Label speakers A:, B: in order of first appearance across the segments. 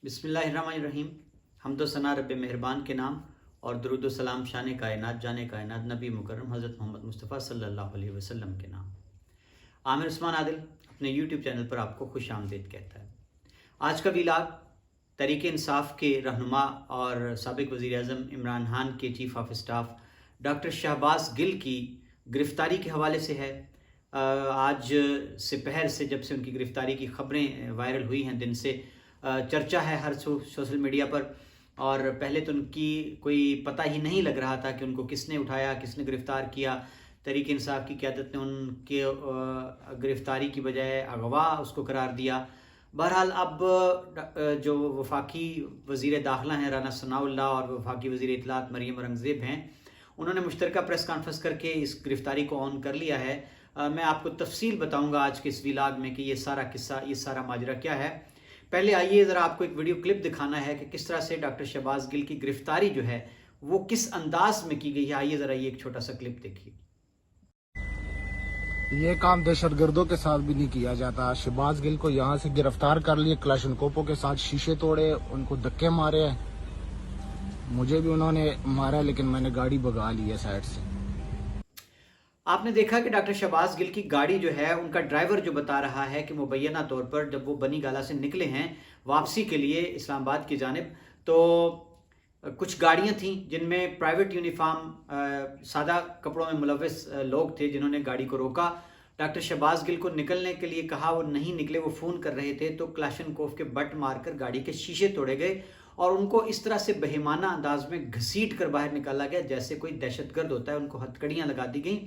A: बिस्मिल्लाहिर्रहमानिर्रहीम। हम्द व सना रब मेहरबान के नाम और दरूद व सलाम शान कायनात जाने कायनात नबी मुकर्रम हज़रत मोहम्मद मुस्तफ़ा सल्लल्लाहु अलैहि वसल्लम के नाम। आमिर उस्मान आदिल अपने यूट्यूब चैनल पर आपको खुश आमदीद कहता है। आज का व्लॉग तहरीक इंसाफ के रहनुमा और साबिक़ वज़ीर आज़म इमरान खान के chief of staff doctor Shahbaz Gill की गिरफ़्तारी के हवाले से है। आज दोपहर से जब से उनकी गिरफ़्तारी की ख़बरें वायरल हुई हैं, दिन से चर्चा है हर सोशल मीडिया पर। और पहले तो उनकी कोई पता ही नहीं लग रहा था कि उनको किसने उठाया, किसने गिरफ़्तार किया। तहरीक इंसाफ की क़यादत ने उनके गिरफ़्तारी की बजाय अगवा उसको करार दिया। बहरहाल अब जो वफाकी वज़ीर दाखिला हैं राना सनाउल्लाह और वफाकी वज़ीर इत्तलात मरियम औरंगज़ेब हैं, उन्होंने मुश्तरका प्रेस कॉन्फ्रेंस करके इस गिरफ़्तारी को ऑन कर लिया है। मैं आपको तफसील बताऊंगा आज के इस व्लॉग में कि ये सारा किस्सा, ये सारा माजरा क्या है। पहले आइए ज़रा आपको एक वीडियो क्लिप दिखाना है कि किस तरह से डॉक्टर शहबाज गिल की गिरफ़्तारी जो है वो किस अंदाज में की गई है। आइए ज़रा ये एक छोटा सा क्लिप देखिए।
B: ये काम दहशतगर्दों के साथ भी नहीं किया जाता। शहबाज गिल को यहाँ से गिरफ्तार कर लिए, क्लाशनकोपों के साथ शीशे तोड़े, उनको धक्के मारे। मुझे भी उन्होंने मारा लेकिन मैंने गाड़ी भगा ली है साइड से।
A: आपने देखा कि डॉक्टर शहबाज गिल की गाड़ी जो है, उनका ड्राइवर जो बता रहा है कि मुबैना तौर पर जब वो बनी गाला से निकले हैं वापसी के लिए इस्लामाबाद की जानिब, तो कुछ गाड़ियां थीं जिनमें प्राइवेट यूनिफॉर्म सादा कपड़ों में मुलव्वस लोग थे जिन्होंने गाड़ी को रोका। डॉक्टर शहबाज गिल को निकलने के लिए कहा, वो नहीं निकले, वो फ़ोन कर रहे थे, तो क्लाशनकोफ के बट मारकर गाड़ी के शीशे तोड़े गए और उनको इस तरह से बेईमाना अंदाज में घसीट कर बाहर निकाला गया जैसे कोई दहशतगर्द होता है। उनको हथकड़ियाँ लगा दी गई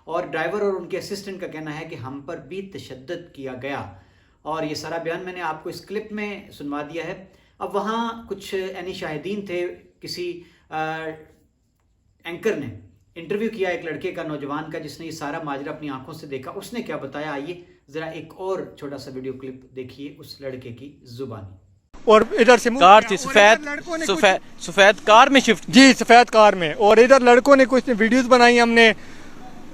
A: और ड्राइवर और उनके असिस्टेंट का कहना है कि हम पर भी तशद्दुद किया गया। और ये सारा बयान मैंने आपको इस क्लिप में सुनवा दिया है। अब वहाँ कुछ यानी शाहिदीन थे, किसी एंकर ने इंटरव्यू किया एक लड़के का, नौजवान का, जिसने ये सारा माजरा अपनी आंखों से देखा। उसने क्या बताया, आइए ज़रा एक और छोटा सा वीडियो क्लिप देखिए उस लड़के की जुबानी।
C: और इधर से
D: कार थी सफेद कार में शिफ्ट,
C: जी सफेद कार में, और इधर लड़कों ने कुछ वीडियोस बनाई। हमने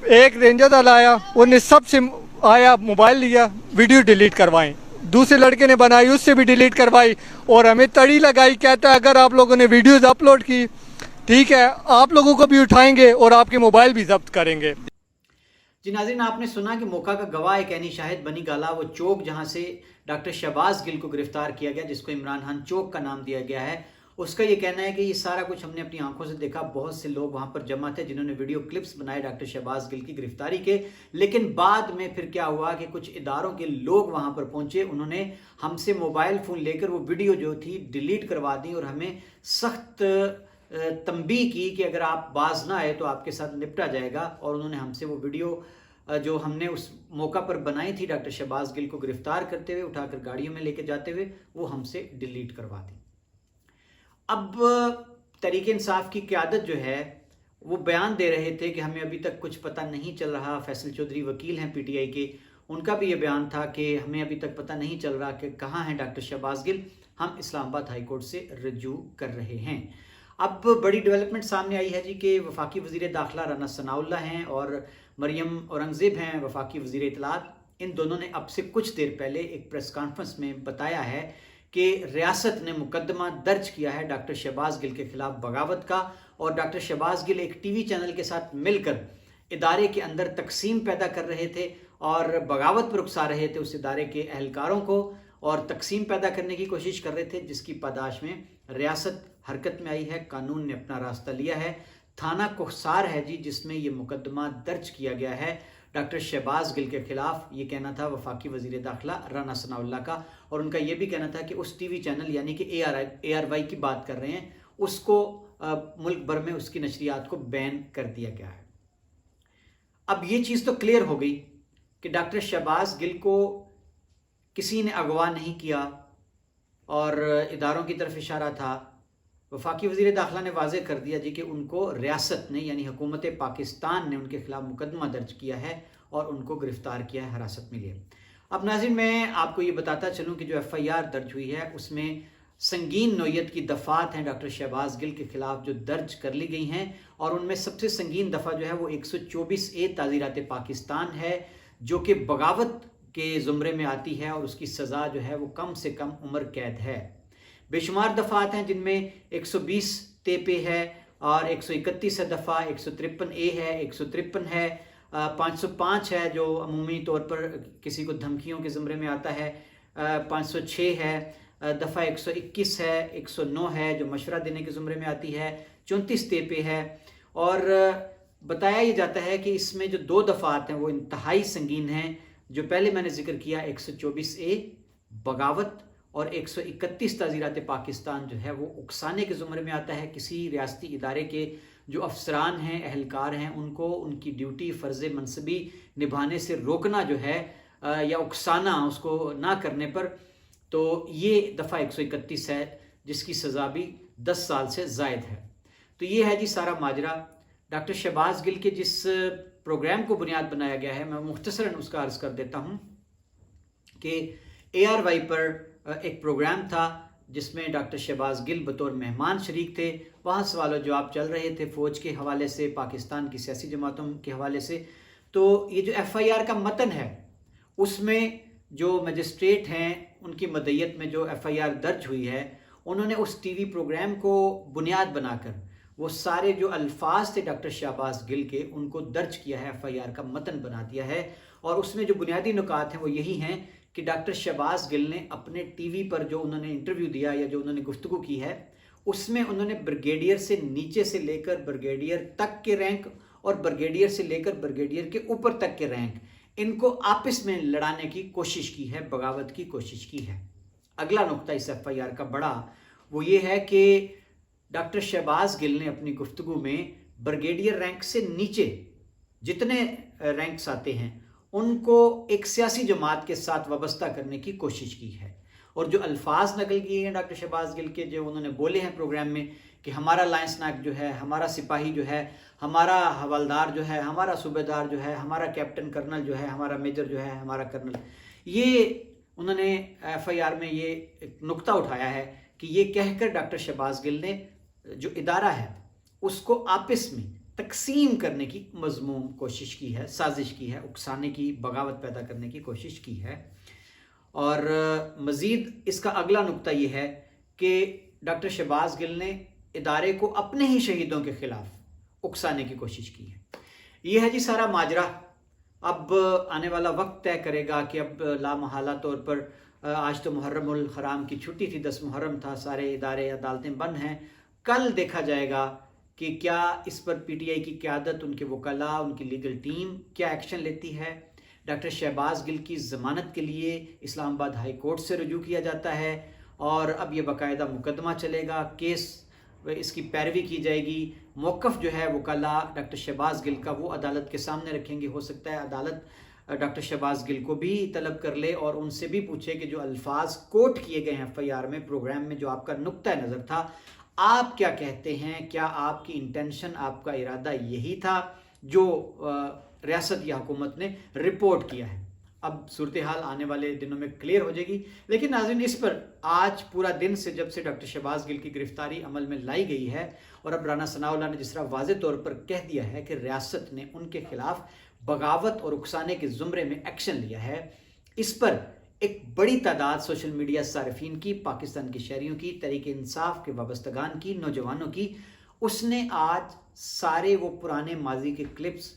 C: एक रेंजर दल आया, उन्हें सबसे आया, मोबाइल लिया, वीडियो डिलीट करवाई। दूसरे लड़के ने बनाई, उससे भी डिलीट करवाई और हमें तड़ी लगाई। कहता है अगर आप लोगों ने वीडियोस अपलोड की, ठीक है, आप लोगों को भी उठाएंगे और आपके मोबाइल भी जब्त करेंगे।
A: जी नाज़रीन, आपने सुना कि मौका का गवाह एक यानी शाहिद बनी गाला, वो चौक जहां से डॉक्टर शहबाज गिल को गिरफ्तार किया गया, जिसको इमरान खान चौक का नाम दिया गया है, उसका ये कहना है कि ये सारा कुछ हमने अपनी आंखों से देखा। बहुत से लोग वहां पर जमा थे जिन्होंने वीडियो क्लिप्स बनाए डॉक्टर शहबाज गिल की गिरफ्तारी के। लेकिन बाद में फिर क्या हुआ कि कुछ इदारों के लोग वहां पर पहुंचे, उन्होंने हमसे मोबाइल फ़ोन लेकर वो वीडियो जो थी डिलीट करवा दी और हमें सख्त तंबीह की कि अगर आप बाज ना आए तो आपके साथ निपटा जाएगा। और उन्होंने हमसे वो वीडियो जो हमने उस मौका पर बनाई थी डॉक्टर शहबाज गिल को गिरफ्तार करते हुए, उठाकर गाड़ियों में लेके जाते हुए, वो हमसे डिलीट करवा दी। अब तहरीक इंसाफ की क़यादत जो है वो बयान दे रहे थे कि हमें अभी तक कुछ पता नहीं चल रहा। फैसल चौधरी वकील हैं पीटीआई के, उनका भी ये बयान था कि हमें अभी तक पता नहीं चल रहा कि कहाँ हैं डॉक्टर शहबाज गिल, हम इस्लामाबाद हाई कोर्ट से रजू कर रहे हैं। अब बड़ी डेवलपमेंट सामने आई है जी कि वफाकी वज़ीर दाखिला राना सनाउल्लाह हैं और मरियम औरंगज़ेब हैं वफाकी वज़ीर इत्तलात। इन दोनों ने अब से कुछ देर पहले एक प्रेस कॉन्फ्रेंस में बताया है कि रियासत ने मुकदमा दर्ज किया है डॉक्टर शहबाज गिल के खिलाफ बगावत का। और डॉक्टर शहबाज गिल एक टीवी चैनल के साथ मिलकर इदारे के अंदर तकसीम पैदा कर रहे थे और बगावत पर उकसा रहे थे उस इदारे के अहलकारों को और तकसीम पैदा करने की कोशिश कर रहे थे, जिसकी पादाश में रियासत हरकत में आई है। कानून ने अपना रास्ता लिया है। थाना कोहसार है जी जिसमें ये मुकदमा दर्ज किया गया है डॉक्टर शहबाज गिल के खिलाफ। ये कहना था वफाकी वज़ीर दाखिला राना सनाउल्लाह का, और उनका ये भी कहना था कि उस टीवी चैनल यानी कि ARY की बात कर रहे हैं, उसको मुल्क भर में उसकी नशरियात को बैन कर दिया गया है। अब ये चीज़ तो क्लियर हो गई कि डॉक्टर शहबाज गिल को किसी ने अगवा नहीं किया और इदारों की तरफ इशारा था। वफाकी वज़ीर दाखिला ने वाज़ेह कर दिया जी कि उनको रियासत ने यानी हुकूमत पाकिस्तान ने उनके खिलाफ मुकदमा दर्ज किया है और उनको गिरफ़्तार किया है, हिरासत में लिया। अब नाज़रीन, मैं आपको ये बताता चलूँ कि जो FIR दर्ज हुई है उसमें संगीन नोयत की दफ़ात हैं डॉक्टर शहबाज गिल के खिलाफ जो दर्ज कर ली गई हैं, और उनमें सबसे संगीन दफ़ा जो है वो 124A ताज़ीरात पाकिस्तान है, जो कि बगावत के ज़ुमरे में आती है और उसकी सज़ा जो है वो कम से कम उम्र कैद है। बेशुमार दफ़ात हैं जिनमें 120 तेपे है और 131 है दफ़ा, 153 है, 153 है, 505 है जो अमूमी तौर पर किसी को धमकियों के ज़मरे में आता है, 506 है, दफ़ा 121 है, 109 है जो मशवरा देने के ज़मरे में आती है, 34 तेपे है। और बताया ये जाता है कि इसमें जो 2 दफ़ात हैं वो इंतहाई संगीन हैं। जो पहले मैंने जिक्र किया 124A बगावत और 131 ताज़ीरात पाकिस्तान जो है वो उकसाने के ज़ुमरे में आता है। किसी रियासती इदारे के जो अफसरान हैं, अहलकार हैं, उनको उनकी ड्यूटी फ़र्ज़ मनसबी निभाने से रोकना जो है या उकसाना उसको ना करने पर, तो ये दफ़ा 131 है जिसकी सज़ा भी 10 साल से ज़ायद है। तो ये है जी सारा माजरा। डॉक्टर शहबाज गिल के जिस प्रोग्राम को बुनियाद बनाया गया है, मैं मुख्तसरन उसका अर्ज़ कर देता हूँ कि ARY पर एक प्रोग्राम था जिसमें डॉक्टर शहबाज गिल बतौर मेहमान शरीक थे। वहाँ सवाल जवाब चल रहे थे फ़ौज के हवाले से, पाकिस्तान की सियासी जमातों के हवाले से। तो ये जो FIR का मतन है उसमें जो मजिस्ट्रेट हैं उनकी मदयत में जो FIR दर्ज हुई है, उन्होंने उस TV प्रोग्राम को बुनियाद बनाकर वो सारे जो अल्फाज थे डॉक्टर शहबाज गिल के उनको दर्ज किया है, FIR का मतन बना दिया है। और उसमें जो बुनियादी नुकात हैं वो यही हैं कि डॉक्टर शहबाज गिल ने अपने TV पर जो उन्होंने इंटरव्यू दिया या जो उन्होंने गुफ्तगू की है उसमें उन्होंने ब्रिगेडियर से नीचे से लेकर ब्रिगेडियर तक के रैंक और ब्रिगेडियर से लेकर ब्रिगेडियर के ऊपर तक के रैंक, इनको आपस में लड़ाने की कोशिश की है, बगावत की कोशिश की है। अगला नुक्ता इस FIR का बड़ा वो ये है कि डॉक्टर शहबाज गिल ने अपनी गुफ्तगू में ब्रिगेडियर रैंक से नीचे जितने रैंक्स आते हैं उनको एक सियासी जमात के साथ वाबस्ता करने की कोशिश की है। और जो अल्फाज नकल किए हैं डॉक्टर शहबाज गिल के, जो उन्होंने बोले हैं प्रोग्राम में कि हमारा लाइंस नायक जो है, हमारा सिपाही जो है, हमारा हवलदार जो है, हमारा सूबेदार जो है, हमारा कैप्टन कर्नल जो है, हमारा मेजर जो है, हमारा कर्नल, ये उन्होंने FIR में ये एक नुक्ता उठाया है कि ये कहकर डॉक्टर शहबाज गिल ने जो इदारा है उसको आपस में तकसीम करने की मज़मूम कोशिश की है, साजिश की है, उकसाने की, बगावत पैदा करने की कोशिश की है। और मज़ीद इसका अगला नुक्ता ये है कि डॉक्टर शहबाज गिल ने इदारे को अपने ही शहीदों के ख़िलाफ़ उकसाने की कोशिश की है। ये है जी सारा माजरा। अब आने वाला वक्त तय करेगा कि अब लामहला तौर पर आज तो मुहर्रमुल हराम की छुट्टी थी, 10 मुहर्रम था, सारे इदारे अदालतें बंद हैं। कल देखा जाएगा कि क्या इस पर PTI की क़यादत, उनके वकला, उनकी लीगल टीम क्या एक्शन लेती है। डॉक्टर शहबाज गिल की ज़मानत के लिए इस्लामाबाद हाई कोर्ट से रुजू किया जाता है और अब ये बाकायदा मुकदमा चलेगा, केस इसकी पैरवी की जाएगी। मौक़िफ़ जो है वकला डॉक्टर शहबाज गिल का वो अदालत के सामने रखेंगे। हो सकता है अदालत डॉक्टर शहबाज गिल को भी तलब कर ले और उनसे भी पूछे कि जो अल्फाज कोट किए गए हैं FIR में, प्रोग्राम में, जो आपका नुक्ता नज़र था, आप क्या कहते हैं? क्या आपकी इंटेंशन, आपका इरादा यही था जो रियासत या हुकूमत ने रिपोर्ट किया है? अब सूरत हाल आने वाले दिनों में क्लियर हो जाएगी। लेकिन नाज़रीन, इस पर आज पूरा दिन से जब से डॉक्टर शहबाज गिल की गिरफ्तारी अमल में लाई गई है और अब राना सनाउल्लाह ने जिस तरह वाज़ेह तौर पर कह दिया है कि रियासत ने उनके खिलाफ बगावत और उकसाने के ज़ुमरे में एक्शन लिया है, इस पर एक बड़ी तादाद सोशल मीडिया सारिफीन की, पाकिस्तान के शहरियों की, तहरीक इंसाफ के वाबस्तगान की, नौजवानों की, उसने आज सारे वो पुराने माजी के क्लिप्स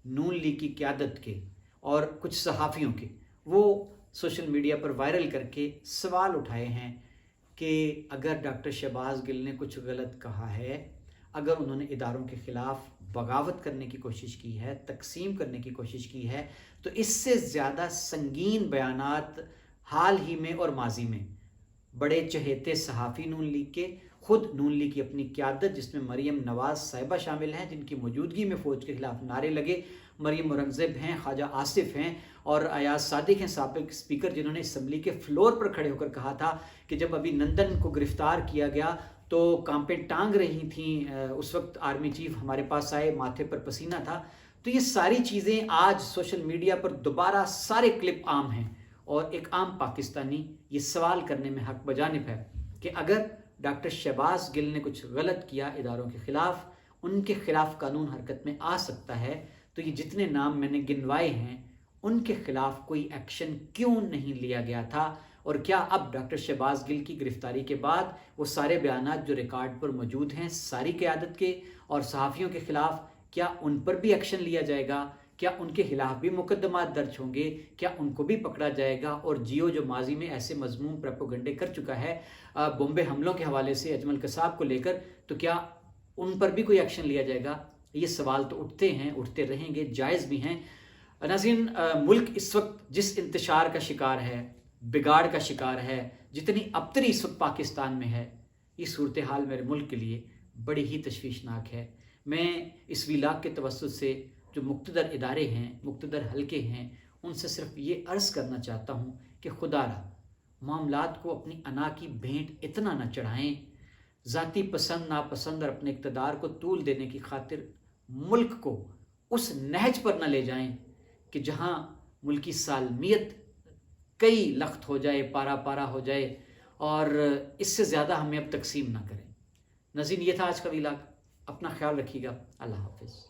A: नून लीग की क़यादत के और कुछ सहाफ़ियों के वो सोशल मीडिया पर वायरल करके सवाल उठाए हैं कि अगर डॉक्टर शहबाज गिल ने कुछ गलत कहा है, अगर उन्होंने इदारों के ख़िलाफ़ बगावत करने की कोशिश की है, तकसीम करने की कोशिश की है, तो इससे ज़्यादा संगीन बयानात हाल ही में और माजी में बड़े चहेते सहाफ़ी नून लीग के, ख़ुद नून लीग की अपनी क़यादत जिसमें मरीम नवाज़ साहिबा शामिल हैं, जिनकी मौजूदगी में फ़ौज के ख़िलाफ़ नारे लगे, मरीम औरंगज़ेब हैं, ख्वाजा आसिफ हैं और अयाज सादिक हैं, साबिक़ स्पीकर, जिन्होंने असम्बली के फ्लोर पर खड़े होकर कहा था कि जब अभी नंदन को गिरफ़्तार किया गया तो कांपें टांग रही थीं, उस वक्त आर्मी चीफ हमारे पास आए, माथे पर पसीना था। तो ये सारी चीज़ें आज सोशल मीडिया पर दोबारा सारे क्लिप आम हैं और एक आम पाकिस्तानी ये सवाल करने में हक बजानिब है कि अगर डॉक्टर शहबाज गिल ने कुछ गलत किया इदारों के ख़िलाफ़, उनके ख़िलाफ़ कानून हरकत में आ सकता है, तो ये जितने नाम मैंने गिनवाए हैं उनके ख़िलाफ़ कोई एक्शन क्यों नहीं लिया गया था? اور کیا اب ڈاکٹر شہباز گل کی گرفتاری کے بعد وہ سارے بیانات جو ریکارڈ پر موجود ہیں ساری قیادت کے اور صحافیوں کے خلاف، کیا ان پر بھی ایکشن لیا جائے گا؟ کیا ان کے خلاف بھی مقدمات درج ہوں گے؟ کیا ان کو بھی پکڑا جائے گا؟ اور جیو جو ماضی میں ایسے مذموم پروپیگنڈے کر چکا ہے بمبے حملوں کے حوالے سے اجمل قصاب کو لے کر، تو کیا ان پر بھی کوئی ایکشن لیا جائے گا؟ یہ سوال تو اٹھتے ہیں، اٹھتے رہیں گے، جائز بھی ہیں۔ ناظرین، ملک اس وقت جس انتشار کا شکار ہے، بگاڑ کا شکار ہے، جتنی ابتری اس وقت پاکستان میں ہے، یہ صورتحال میرے ملک کے لیے بڑی ہی تشویشناک ہے۔ میں اس ویلاگ کے توسط سے جو مقتدر ادارے ہیں، مقتدر حلقے ہیں، ان سے صرف یہ عرض کرنا چاہتا ہوں کہ خدا را معاملات کو اپنی انا کی بھینٹ اتنا نہ چڑھائیں، ذاتی پسند ناپسند اور اپنے اقتدار کو طول دینے کی خاطر ملک کو اس نہج پر نہ لے جائیں کہ جہاں ملکی سالمیت کئی لخت ہو جائے، پارا پارا ہو جائے، اور اس سے زیادہ ہمیں اب تقسیم نہ کریں۔ ناظرین، یہ تھا آج کا ویلاگ، اپنا خیال رکھیے گا، اللہ حافظ۔